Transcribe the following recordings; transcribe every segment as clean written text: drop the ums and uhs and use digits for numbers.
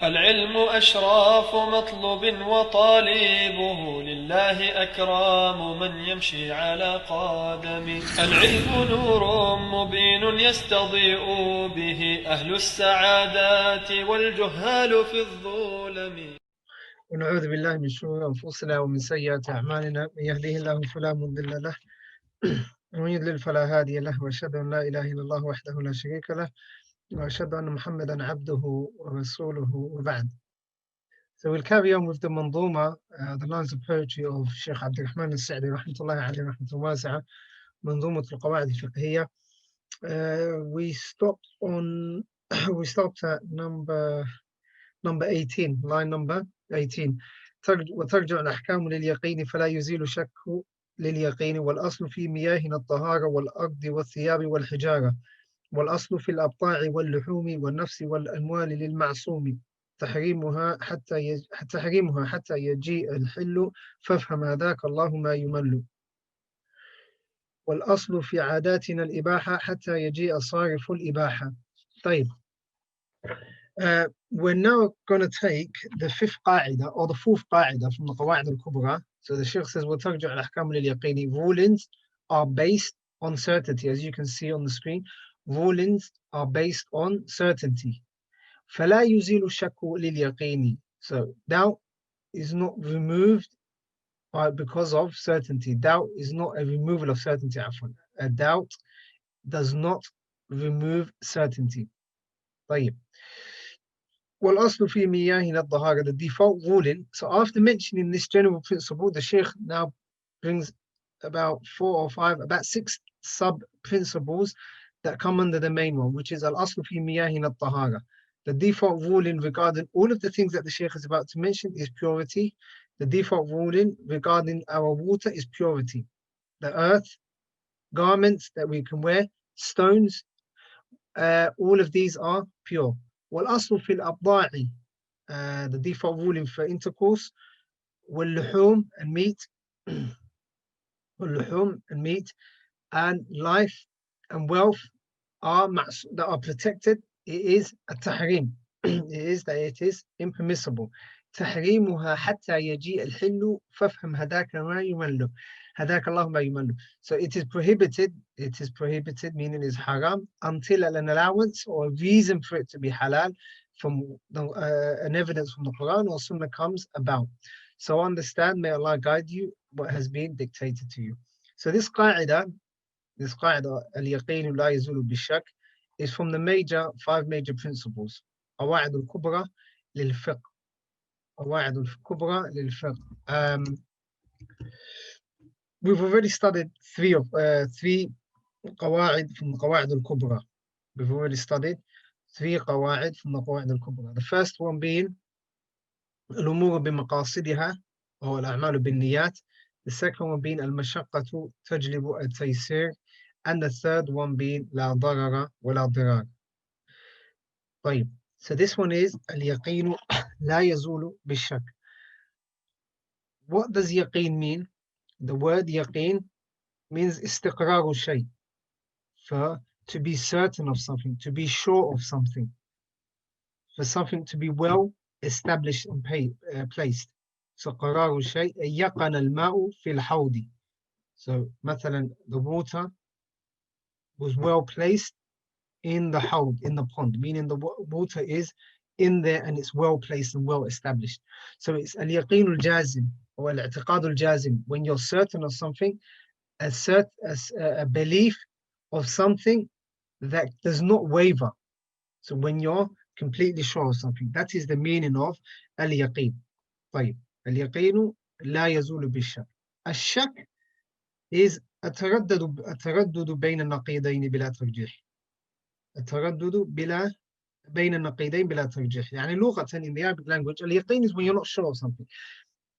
العلم أشراف مطلوب وطالبه لله أكرام من يمشي على قدمه. العلم نور مبين يستضيء به أهل السعادات والجهال في الظلم. ونعوذ بالله من شرور أنفسنا ومن سيئات أعمالنا، من يهده الله فلا مضل له ومن يضلل فلا هادي له، وأشهد أن لا إله إلا الله وحده لا شريك له، وأشهد أن محمدا عبده ورسوله وبعد. So we'll carry on with the manzuma, the lines of poetry of Sheikh Abdulrahman al-Sa'di rahmatullahi alayhi rahmatul wasi'ah, manzumat al-Qawaa'id al-Fiqhiyyah. We stopped on we stopped at number 18, line number 18. وترجع الأحكام لليقين فلا يزيل شك لليقين، والأصل في مياهنا الطهارة والأرض والثياب والحجارة، والأصل في الأبطاع واللحوم والنفس والأموال للمعصوم، تحريمها حتى يجيء الحل، فافهم هذاك الله ما يمل. والأصل في عاداتنا الإباحة حتى يجيء صارف الإباحة. طيب. We're now going to take the fifth qaida or the fourth qaida from the Qawaa'id al-Kubra. So the Shaykh says, وَتَرْجُعُ الْأَحْكَامُ لِلْيَقِينِ. Rulings are based on certainty, as you can see on the screen. Rulings are based on certainty. فَلَا يُزِيلُ الشَّكُّ لِلْيَقِينِ. So doubt is not removed because of certainty. Doubt is not a removal of certainty. A doubt does not remove certainty. طيب. وَالْأَصْلُ فِي مِيَاهِنَا الطَّهَارَةِ, the default ruling. So after mentioning this general principle, the Shaykh now brings about 6 sub-principles that come under the main one, which is al-aslu fi miyahina at-tahara. The default ruling regarding all of the things that the Shaykh is about to mention is purity. The default ruling regarding our water is purity. The earth, garments that we can wear, stones, all of these are pure. والأصل في الأبضاع, the default ruling for intercourse, واللحوم and meat, واللحوم and meat, and life and wealth that are protected. It is a tahrim. It is that it is impermissible. تحريمها حتى يجيء الحل فافهم هداك ما يمل. هداك الله ما يمل. So it is prohibited, meaning is haram, until an allowance or a reason for it to be halal from an evidence from the Quran or Sunnah comes about. So understand, may Allah guide you what has been dictated to you. So this qa'idah, al-yaqeen la yazulu bishak, is from the 5 major principles. Qawaa'id al-kubra lil-fiqh. Qawaa'id al-kubra lil-fiqh. We've already studied 3 qawaa'id from the Qawaa'id al-kubra. We've already studied 3 qawaa'id from the Qawaa'id al-kubra. The first one being al-umur bimaqasidiha, or al-a'malu bin-niyat. The second one being al-mashaqqatu tajlibu al-taysir. And the third one being la darara wa la dirar. طيب. So this one is al-yaqeen la yazulu bishak. What does yaqeen mean? The word yaqeen means istiqraru shay, for to be certain of something, to be sure of something, for something to be well established and placed. So qararu shay yaqana al-ma'u fil hawdi. So مثلا the water was well placed in the hawd, in the pond, meaning the water is in there and it's well placed and well established. So it's al-yaqeen al-jazim or al-i'tiqad al-jazim, when you're certain of something, a belief of something that does not waver. So when you're completely sure of something, that is the meaning of al-yaqeen. طيب. al-yaqeen la yazulu bishak. الشك is التردد بين النقيضين بلا ترجيح. التردد بين النقيضين بلا ترجيح. يعني لغة in the Arabic language, al-yaqeen is when you're not sure of something.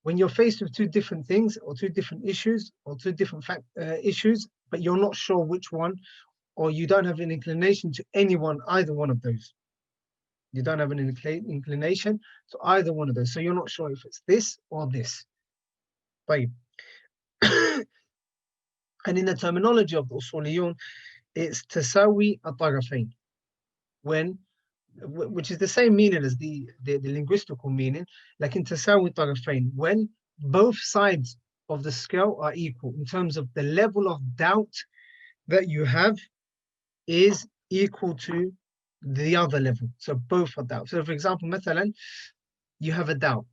When you're faced with 2 different things or 2 different issues or 2 different issues, but you're not sure which one, or you don't have an inclination to either one of those. You don't have an inclination to either one of those. So you're not sure if it's this or this. طيب. And in the terminology of the usuliyun, it's tasawi at-tarafayn, when which is the same meaning as the linguistical meaning, like in tasawi tarafain, when both sides of the scale are equal in terms of the level of doubt that you have is equal to the other level. So both are doubt. So for example, مثلا, you have a doubt.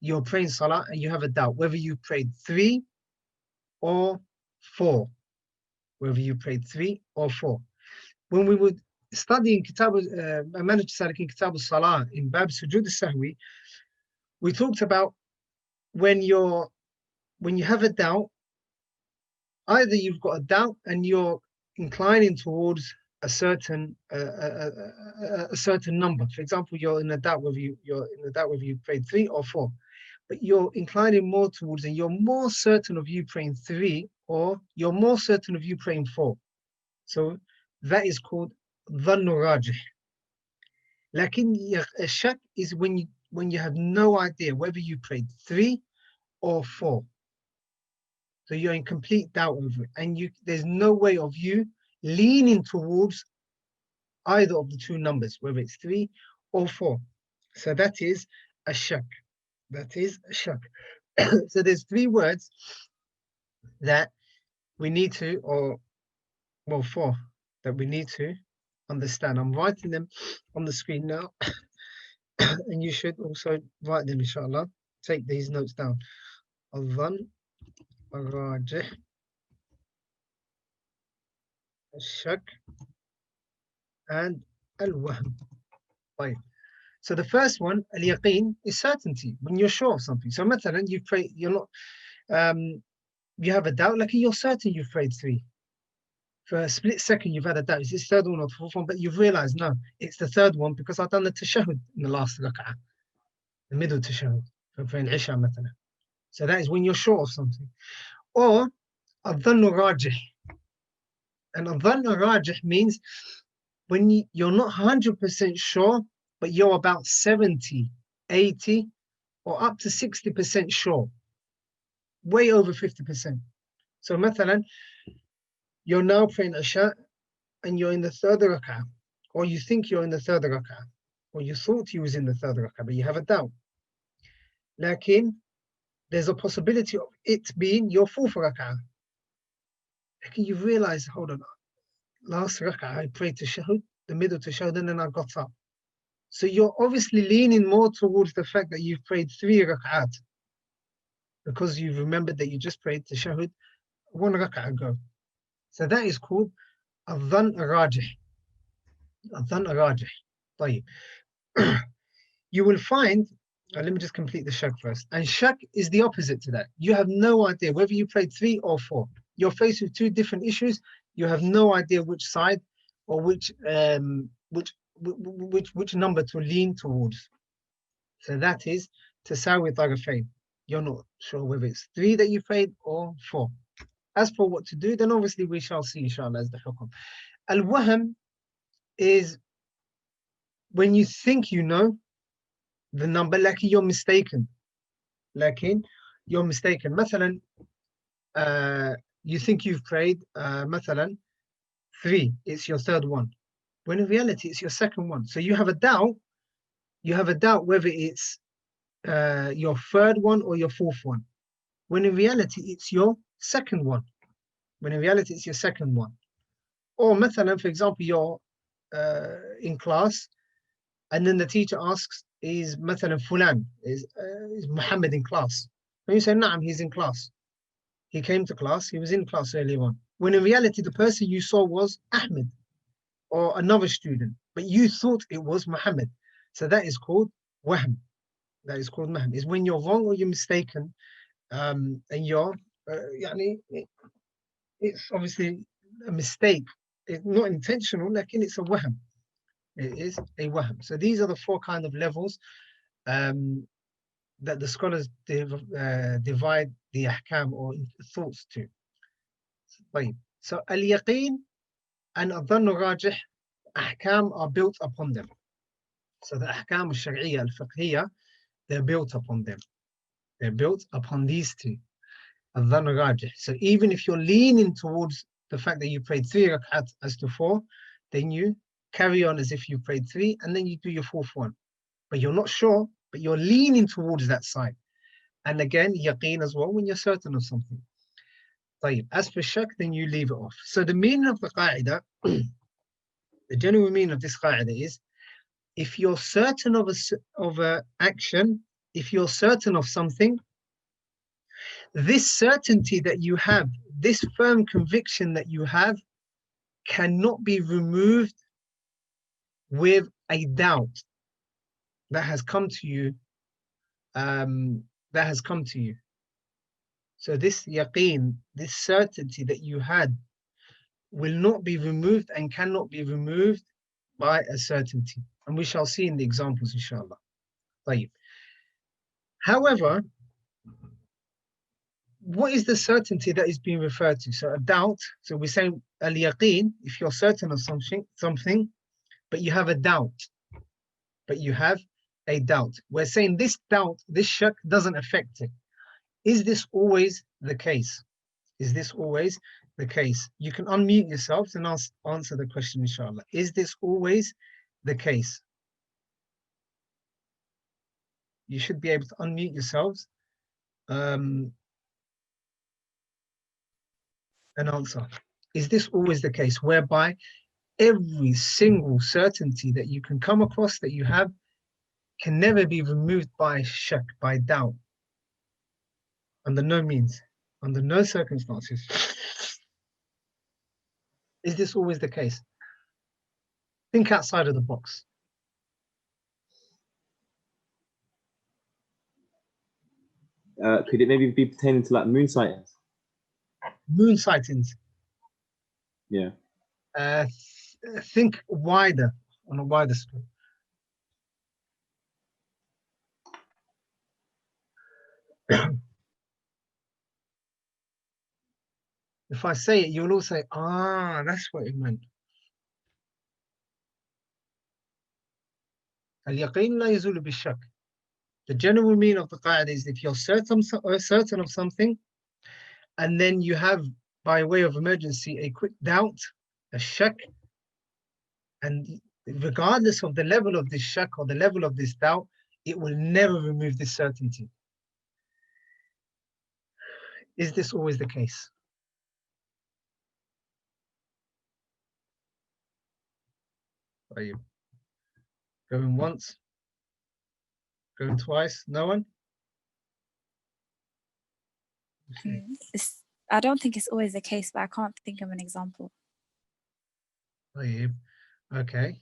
You're praying salah and you have a doubt whether you prayed 3 or 4. Whether you prayed 3 or 4. When we would study in Kitab, manage Salik in Kitab al-Salah in Bab Sujud al-Sahwi, we talked about when you have a doubt, either you've got a doubt and you're inclining towards a certain number. For example, you're in a doubt whether you prayed 3 or 4, but you're inclining more towards, and you're more certain of you praying 3, or you're more certain of you praying 4. So that is called dhannu rajih. Lakin shak is when you have no idea whether you prayed 3 or 4. So you're in complete doubt over it, and there's no way of you leaning towards either of the two numbers, whether it's 3 or 4. So that is a shak. That is a shak. So there's 3 words that we need to, or well, 4 that we need to understand. I'm writing them on the screen now, and you should also write them, inshallah. Take these notes down. Al-dhann, al-rajih, al-shak, and al-wahm. Right. So the first one, al-yaqeen, is certainty, when you're sure of something. So مثلا, you pray, you're not, you have a doubt, like you're certain you've prayed 3. For a split second, you've had a doubt, is this third one or the fourth one? But you've realized, no, it's the third one because I've done the tashahhud in the last rak'ah, the middle tashahhud, for praying Isha, مثلا. So that is when you're sure of something. Or al-dhannu rajih. And al-dhannu rajih means when you're not 100% sure, but you're about 70, 80, or up to 60% sure, way over 50%. So مثلا, you're now praying Isha and you're in the third rak'ah, or you think you're in the third rak'ah, or you thought you was in the third rak'ah, but you have a doubt. Lakin, there's a possibility of it being your fourth rak'ah. Lakin you realize, hold on, last rak'ah I prayed tashahhud, the middle tashahhud, and then I got up. So you're obviously leaning more towards the fact that you've prayed 3 rak'at, because you've remembered that you just prayed tashahhud 1 rak'ah ago. So that is called al-dhann rajih. Al-dhann rajih. طيب. You will find, let me just complete the shak first. And shak is the opposite to that. You have no idea whether you prayed 3 or 4. You're faced with 2 different issues. You have no idea which side or which number to lean towards. So that is tasawi tarafain. You're not sure whether it's 3 that you prayed or 4. As for what to do, then obviously we shall see, inshallah, as the hukum. Al-wahm is when you think you know the number, like you're mistaken. مثلا, you think you've prayed مثلا 3, it's your third one, when in reality it's your second one. So you have a doubt whether it's your third one or your fourth one, when in reality it's your second one. Or مثلا, for example, you're in class, and then the teacher asks, is مثلا fulan, is Muhammad in class? And you say, na'am, he's in class. He came to class, he was in class earlier on. When in reality, the person you saw was Ahmed or another student, but you thought it was Muhammad. So that is called wahm. Is when you're wrong or you're mistaken, and you're, it's obviously a mistake. It's not intentional, like it's a wahm. It is a wahm. So these are the 4 kind of levels that the scholars divide the ahkam or thoughts to. So al-yaqeen and al-dhannu rajih, ahkam are built upon them. So the ahkam al-shar'iyya, al-fiqhiyyah, they're built upon them. They're built upon these 2, al-dhannu rajih. So even if you're leaning towards the fact that you prayed 3 rak'at as to 4, then you carry on as if you prayed 3, and then you do your 4th one. But you're not sure, but you're leaning towards that side. And again, yaqeen as well when you're certain of something. طيب, as for shak, then you leave it off. So the meaning of the qa'idah, the general meaning of this qa'idah is, if you're certain of a action, if you're certain of something, this certainty that you have, this firm conviction that you have, cannot be removed with a doubt that has come to you. So this yaqeen, this certainty that you had, will not be removed and cannot be removed by a certainty. And we shall see in the examples, inshallah. طيب. However, what is the certainty that is being referred to? So a doubt, so we're saying al-yaqeen, if you're certain of something, but you have a doubt. We're saying this doubt, this shak, doesn't affect it. Is this always the case? You can unmute yourselves and answer the question, inshallah. Is this always the case? You should be able to unmute yourselves and answer. Is this always the case, whereby every single certainty that you can come across, that you have, can never be removed by shak, by doubt? Under no means, under no circumstances. Is this always the case? Think outside of the box. Could it maybe be pertaining to like moon sightings? Moon sightings? Yeah. Think wider, on a wider scale. If I say it, you'll all say, ah, that's what it meant. Al-yaqeen la yazulu bi-shak. The general meaning of the qa'idah is, if you're certain of something, and then you have, by way of emergency, a quick doubt, a shak, and regardless of the level of this shak or the level of this doubt, it will never remove this certainty. Is this always the case? Are you going once? Going twice? No one? I don't think it's always the case, but I can't think of an example. Okay.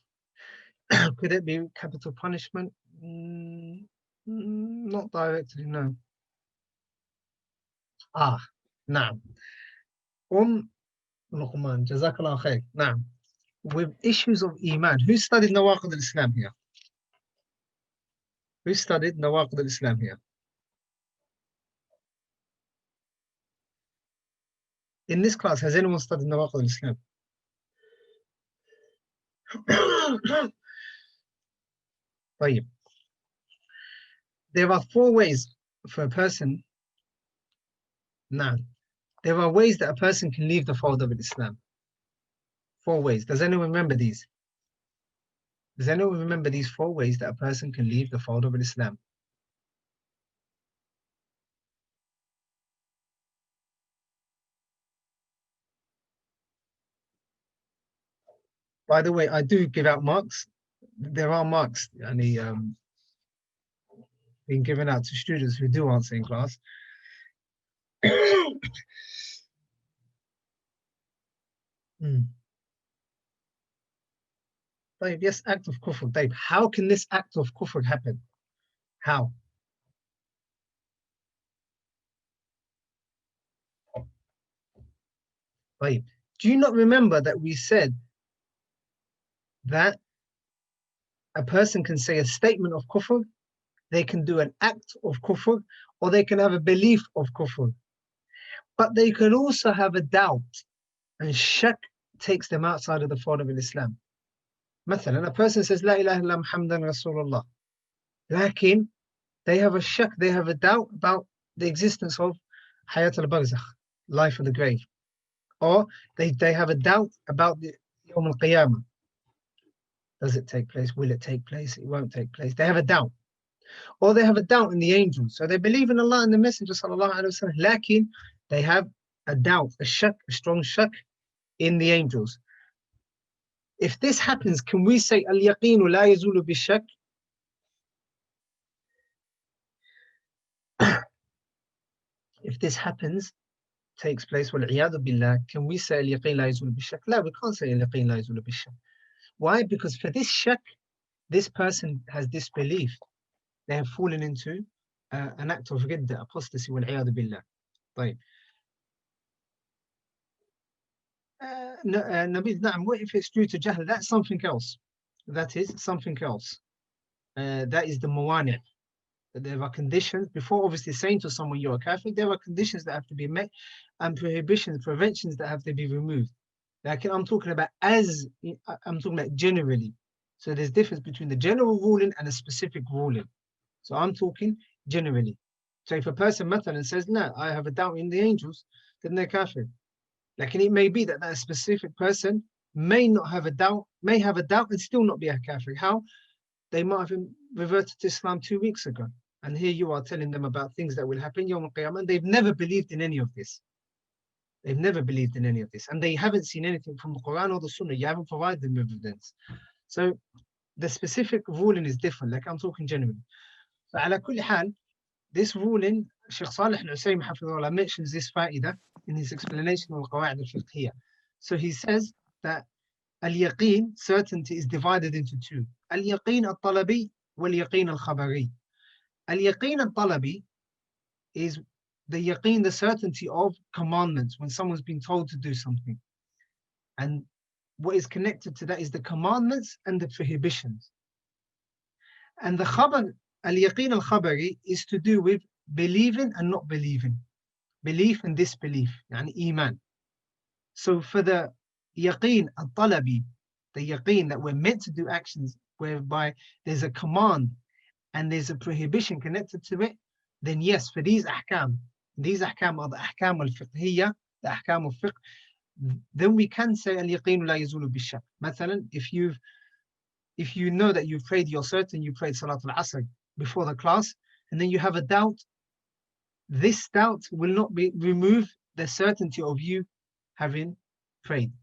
Could it be capital punishment? Not directly, no. Naam. Luqman, Jazakallah khair. Naam. With issues of Iman, who studied Nawaqid al-Islam here? Who studied Nawaqid al-Islam here? In this class, has anyone studied Nawaqid al-Islam? There are 4 ways for a person. Now, there are ways that a person can leave the fold of Islam. 4 ways. Does anyone remember these? Does anyone remember these 4 ways that a person can leave the fold of Islam? By the way, I do give out marks. There are marks being given out to students who do answer in class. Yes, act of kufr. How can this act of kufr happen? How? Do you not remember that we said that a person can say a statement of kufr, they can do an act of kufr, or they can have a belief of kufr, but they can also have a doubt, and shak takes them outside of the fold of Islam. Mathalan, a person says La ilaha illa Muhammadan Rasulullah, lakin they have a shak, they have a doubt about the existence of Hayat al-Barzakh, life of the grave, or they have a doubt about the Yawm al-Qiyamah. Does it take place? Will it take place? It won't take place. They have a doubt. Or they have a doubt in the angels. So they believe in Allah and the Messenger sallallahu alaihi wasallam, lakin they have a doubt, a shak, a strong shak in the angels. If this happens, can we say al-yaqinu la yazulu bi-shak? If this happens, takes place, wal-iyadu billah, can we say al-yaqin la yazulu bi-shak? No, we can't say al-yaqin la yazulu bi-shak. Why? Because for this shak, this person has disbelief. They have fallen into an act of ridda, apostasy, wal-iyadu billah. Right. What if it's due to jahl? That's something else. That is something else. That is the mawani'. There are conditions, before obviously saying to someone you're a kafir, there are conditions that have to be met and prohibitions, preventions that have to be removed. Like I'm talking about generally. So there's difference between the general ruling and a specific ruling. So I'm talking generally. So if a person matalan says, no, I have a doubt in the angels, then they're kafir. Like, and it may be that that specific person may not have a doubt, may have a doubt and still not be a kafir. How? They might have reverted to Islam 2 weeks ago. And here you are telling them about things that will happen Yawm al-Qiyamah, and they've never believed in any of this. They've never believed in any of this. And they haven't seen anything from the Quran or the Sunnah. You haven't provided them with evidence. So the specific ruling is different. Like I'm talking generally. So ala kulli hal, this ruling, Shaykh Salih al-Usaym hafidhahullah mentions this fa'idah in his explanation of Qawaa'id al-Fiqhiyyah. So he says that al-yaqeen, certainty, is divided into two. Al-yaqeen al-talabi wal-yaqeen al-khabari. Al-yaqeen al-talabi is the yaqeen, the certainty of commandments, when someone's been told to do something. And what is connected to that is the commandments and the prohibitions. And the khabar, al-yaqeen al-khabari, is to do with believing and not believing. Belief and disbelief, yani iman. So for the yaqeen al-talabi, the yaqeen that we're meant to do actions whereby there's a command and there's a prohibition connected to it, then yes, for these ahkam are the ahkam al-fiqhiyyah, the ahkam al-fiqh, then we can say al-yaqeen la yazulu bi-shak. Mathalan, if you know that you've prayed, you're certain you prayed Salat al-Asr before the class, and then you have a doubt, this doubt will not remove the certainty of you having prayed.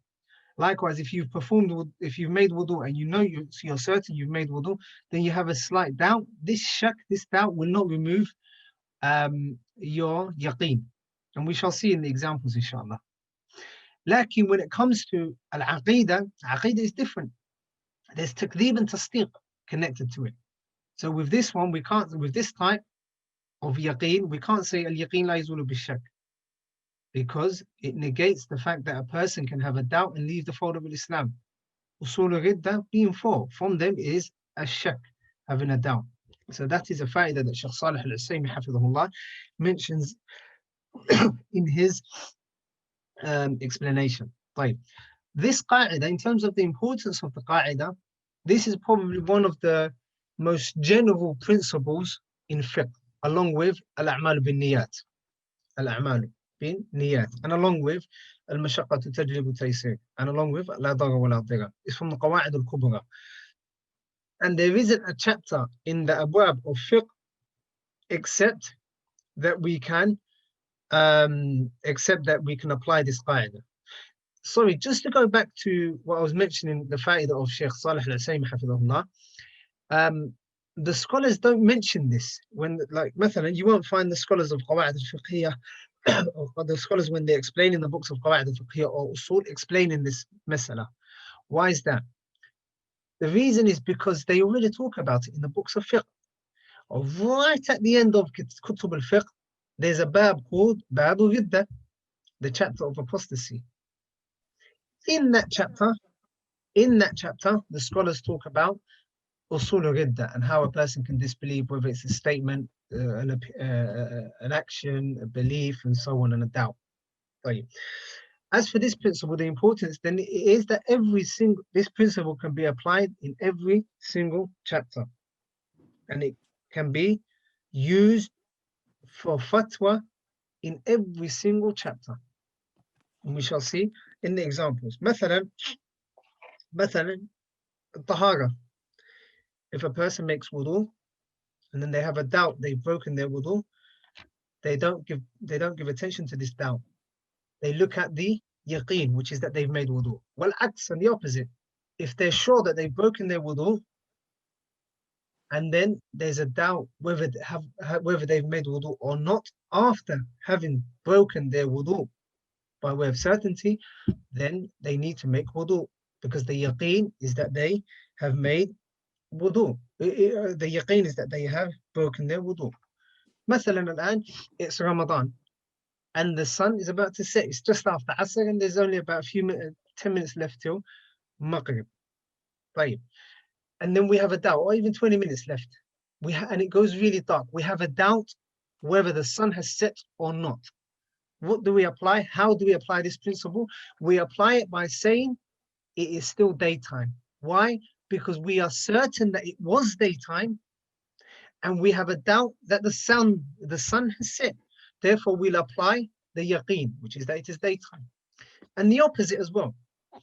Likewise, if you've made wudu and you know you're certain you've made wudu, then you have a slight doubt. This doubt will not remove your yaqeen. And we shall see in the examples, inshallah. Lakin when it comes to al-aqidah, aqidah is different. There's takdeeb and tasdiq connected to it. So with this one, with this type of yaqeen, we can't say al-yaqeen la yazulu bi-shak, because it negates the fact that a person can have a doubt and leave the fold of Islam. Usul al-ridda being four, from them is a-shak, having a doubt. So that is a fa'idah that Shaykh Salih al-Usaym hafidhahullah mentions in his explanation. Right. This qa'idah, in terms of the importance of the qa'idah, this is probably one of the most general principles in fiqh, along with al-a'mal bin niyat, al-a'mal bin niyat, and along with al-mashaqqatu tajlibu taysir, and along with la dara wa la dira. It's from the Qawaa'id al-Kubra. And there isn't a chapter in the abwab of fiqh except that we can apply this qa'idah. Sorry, just to go back to what I was mentioning, the fa'idah of Shaykh Salih al-Usaym hafidhahullah. The scholars don't mention this. When, like, mathalan, you won't find the scholars of Qawaa'id al-Fiqhiyyah or the scholars when they're explaining the books of Qawaa'id al-Fiqhiyyah or usul explaining this mas'ala. Why is that? The reason is because they already talk about it in the books of fiqh. Right at the end of Kutub al-Fiqh, there's a bab called Bab al-Ridda, the chapter of apostasy. In that chapter, the scholars talk about usul al-ridda and how a person can disbelieve, whether it's a statement, an action, a belief, and so on, and a doubt. Right. As for this principle, the importance then is that this principle can be applied in every single chapter, and it can be used for fatwa in every single chapter. And we shall see in the examples. Mathalan, tahara. If a person makes wudu and then they have a doubt they've broken their wudu, they don't give attention to this doubt. They look at the yaqeen, which is that they've made wudu. Well, acts and the opposite. If they're sure that they've broken their wudu, and then there's a doubt whether they've made wudu or not after having broken their wudu by way of certainty, then they need to make wudu, because the yaqeen is that they have made wudu. The yaqeen is that they have broken their wudu. مثلا الآن it's Ramadan and the sun is about to set. It's just after Asr and there's only about 10 minutes left till Maghrib. Right. And then we have a doubt, or even 20 minutes left. And it goes really dark. We have a doubt whether the sun has set or not. What do we apply? How do we apply this principle? We apply it by saying it is still daytime. Why? Because we are certain that it was daytime, and we have a doubt that the sun has set. Therefore, we'll apply the yaqeen, which is that it is daytime. And the opposite as well.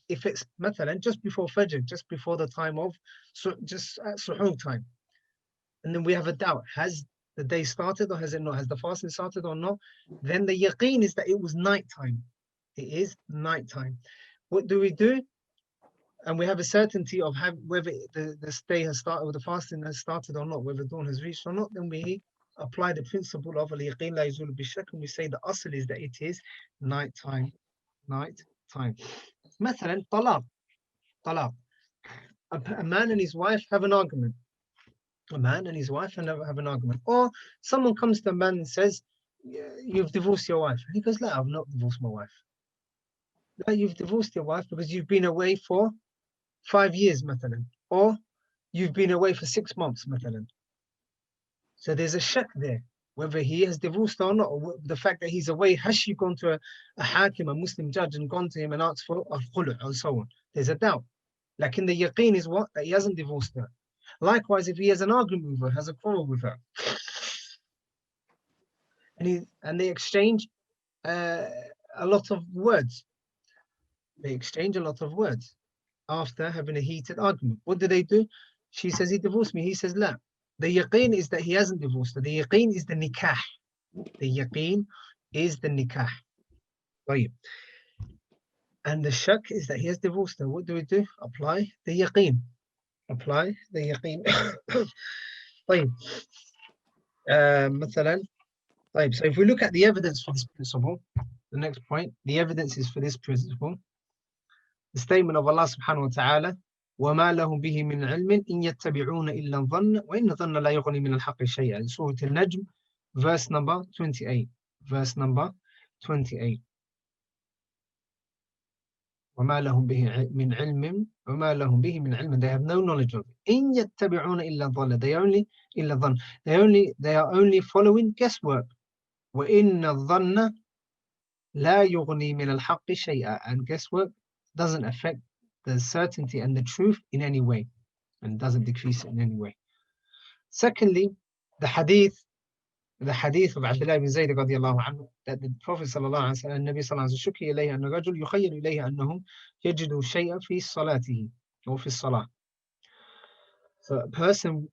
If it's mathalan just before Fajr, just before the time of, just at suhoor time, and then we have a doubt, has the day started or has it not? Has the fasting started or not? Then the yaqeen is that it was nighttime. It is nighttime. What do we do? And we have a certainty of whether the day has started or the fasting has started or not, whether dawn has reached or not. Then we apply the principle of al-yaqeen la yazulu bi-shakk, and we say the asl is that it is nighttime. Nighttime. Mathalan, talaq. A man and his wife have an argument. A man and his wife have an argument. Or someone comes to a man and says, you've divorced your wife. And he goes, no, I've not divorced my wife. No, you've divorced your wife because you've been away for 5 years, mathalan. Or you've been away for 6 months, mathalan. So there's a shak there, whether he has divorced or not, or the fact that he's away. Has she gone to a hakim, a Muslim judge, and gone to him and asked for a khulu' and so on? There's a doubt. Like in the yaqeen is what? That he hasn't divorced her. Likewise, if he has an argument with her, has a quarrel with her, and they exchange a lot of words. They exchange a lot of words after having a heated argument. What do? She says, he divorced me. He says, la. The yaqeen is that he hasn't divorced her. The yaqeen is the nikah. The yaqeen is the nikah. Right. And the shak is that he has divorced her. What do? Apply the yaqeen. Apply the yaqeen. طيب. مثلا. طيب. So if we look at the evidence for this principle, the next point, the evidence is for this principle. The statement of Allah subhanahu wa ta'ala, وَمَا لَهُمْ بِهِ مِنْ عِلْمٍ إِنْ يَتَّبِعُونَ إِلَّا الظَّنَّ وَإِنَّ الظَّنَّ لَا يُغْنِي مِنَ الْحَقِّ شَيْئًا. In Surah Al-Najm, verse number 28. Verse number 28. وَمَا لَهُمْ بِهِ مِنْ عِلْمٍ وَمَا لَهُمْ بِهِ مِنْ عِلْمٍ. They have no knowledge of it. إِنْ يَتَّبِعُونَ إِلَّا الظَّنَّ. They are only following guesswork. وَإِنَّ الظَّنَّ لَا يُغْنِي مِنَ الْحَقِّ شَيْئًا. And guesswork doesn't affect the certainty and the truth in any way, and doesn't decrease it in any way. Secondly, the hadith of Abdullah ibn Zayd radiallahu anhu, that the Prophet sallallahu alaihi wasallam, Nabi sallallahu alaihi wasallam, شُكِّ إليه أن الرجل يخيل إليه أنه يجد شيئا في صلاته or في الصلاة. So a person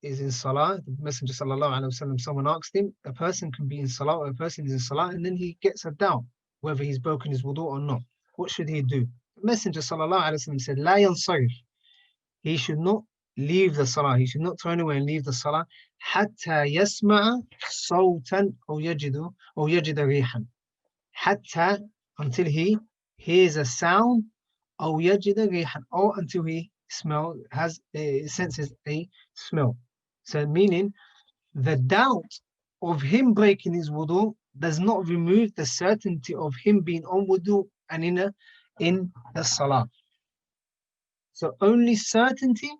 is in salah, the Messenger sallallahu alaihi wasallam, someone asked him, a person can be in salah, or a person is in salah, and then he gets a doubt whether he's broken his wudu or not. What should he do? The Messenger sallallahu alaihi wasallam said, لا ينصرف. He should not leave the salah. He should not turn away and leave the salah. حتى يسمع صوتا أو يجد ريحا. حتى, until he hears a sound, أو يجد ريحا, or until he senses a smell. So meaning, the doubt of him breaking his wudu does not remove the certainty of him being on wudu and in the salah. So only certainty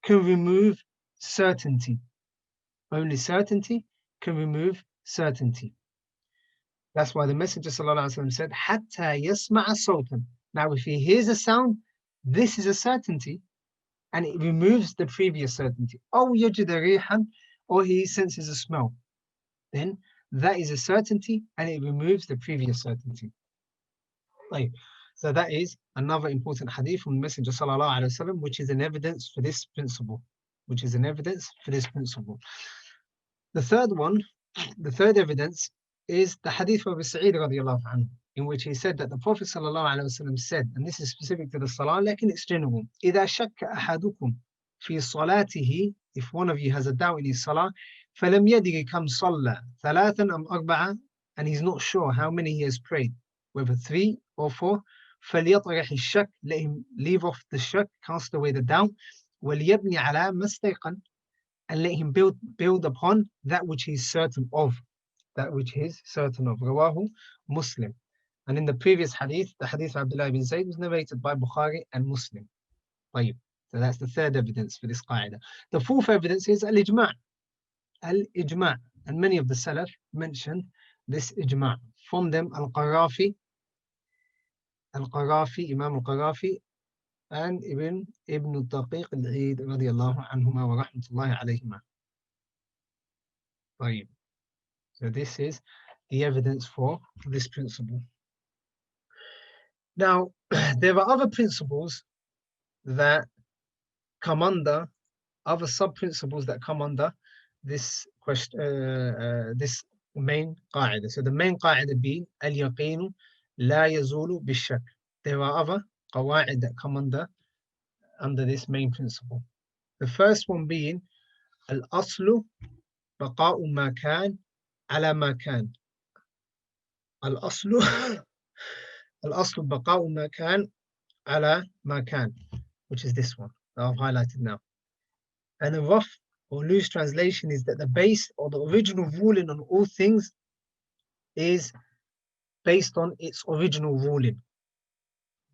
can remove certainty. Only certainty can remove certainty. That's why the Messenger sallallahu alaihi wasallam said, "Hatta yasma'a sawtan." Now, if he hears a sound, this is a certainty, and it removes the previous certainty. أو يجد ريحا, or he senses a smell. Then that is a certainty, and it removes the previous certainty. Right. So that is another important hadith from the Messenger sallallahu alaihi wasallam, which is an evidence for this principle. Which is an evidence for this principle. The third one, the third evidence is the hadith of Abu Sa'id radiallahu anhu, in which he said that the Prophet sallallahu alaihi wasallam said, and this is specific to the salah, lakin it's general. إذا شك أحدكم في صلاته, if one of you has a doubt in his salah, فلم يدري كم صلى ثلاثا أم أربعة, and he's not sure how many he has prayed, whether 3 or 4, فليطرح الشك, let him leave off the shak, cast away the doubt, وليبني على ما استيقن, and let him build upon that which he is certain of. That which he is certain of. Rawahu Muslim. And in the previous hadith, the hadith of Abdullah ibn Zayd was narrated by Bukhari and Muslim. طيب. So that's the third evidence for this qaida. The fourth evidence is al-ijma'. Al-ijma'. And many of the Salaf mentioned this ijma'. From them, Al-Qarafi, Imam Al-Qarafi, and Ibn Daqiq al-Eid radiyallahu anhuma wa rahmatullahi alayhima. طيب. So this is the evidence for this principle. Now, there are other principles that come under, other sub-principles that come under this question, this main qaida. So the main qaida being al-yaqinu la yazulu bishak. There are other qawaa'id that come under this main principle. The first one being al-aslu baqa'u ma kan ala ma kan. Al-aslu baqa'u ma kan ala ma kan, which is this one that I've highlighted now. And a rough or loose translation is that the base or the original ruling on all things is based on its original ruling.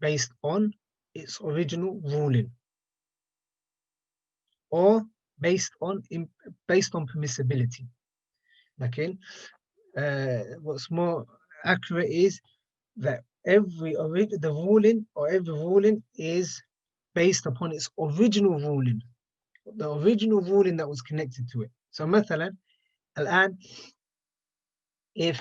Based on its original ruling. Or based on permissibility. Okay? What's more accurate is that every ruling is based upon its original ruling, the original ruling that was connected to it. So, مثلا, الآن, if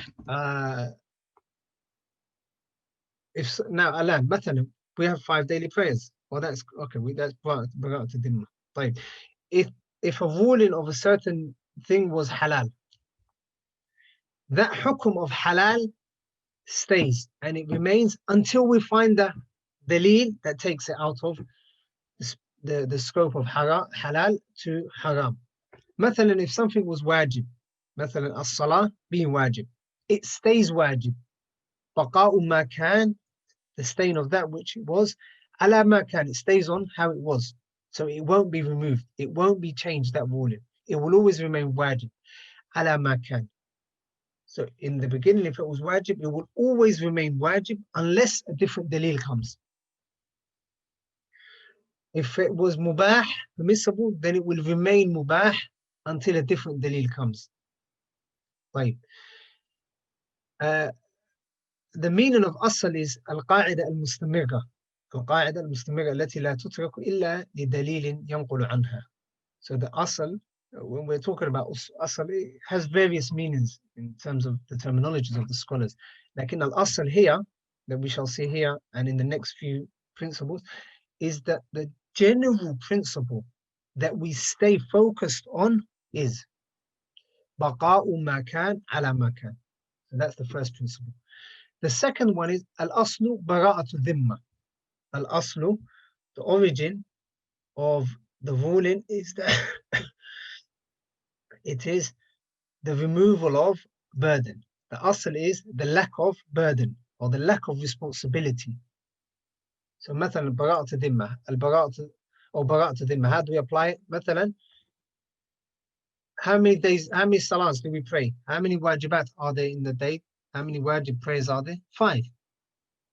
now, الآن, مثلا, we have 5 daily prayers. Well, that's okay. That's bara'at al-dhimma. Right. If a ruling of a certain thing was halal, that hukum of halal stays and it remains until we find the dalil that takes it out of the scope of halal to haram. مثلا, if something was wajib, مثلا as-salah being wajib, it stays wajib. بقاء ما كان, the stain of that which it was, على ما كان, it stays on how it was. So it won't be removed, it won't be changed, that ruling. It will always remain wajib. على ما كان. So in the beginning, if it was wajib, it will always remain wajib unless a different dalil comes. If it was mubah, permissible, then it will remain mubah until a different dalil comes. Right. The meaning of asl is al-qa'ida al-mustamirra. Al-qa'ida al-mustamirra التي لا تترك إلا لدليل ينقل عنها. So the asl, when we're talking about asl, it has various meanings in terms of the terminologies of the scholars. Like in al-asl here, that we shall see here and in the next few principles, is that the general principle that we stay focused on is baqa'u ma kan ala ma kan. So that's the first principle. The second one is al-aslu bara'atu dhimma. Al-aslu, the origin of the ruling is that it is the removal of burden. The asl is the lack of burden or the lack of responsibility. So, مثلا براءة الذمة, البراءة or براءة الذمة, how do we apply it? مثلا, how many days, how many salahs do we pray? How many wajibat are there in the day? How many wajib prayers are there? 5.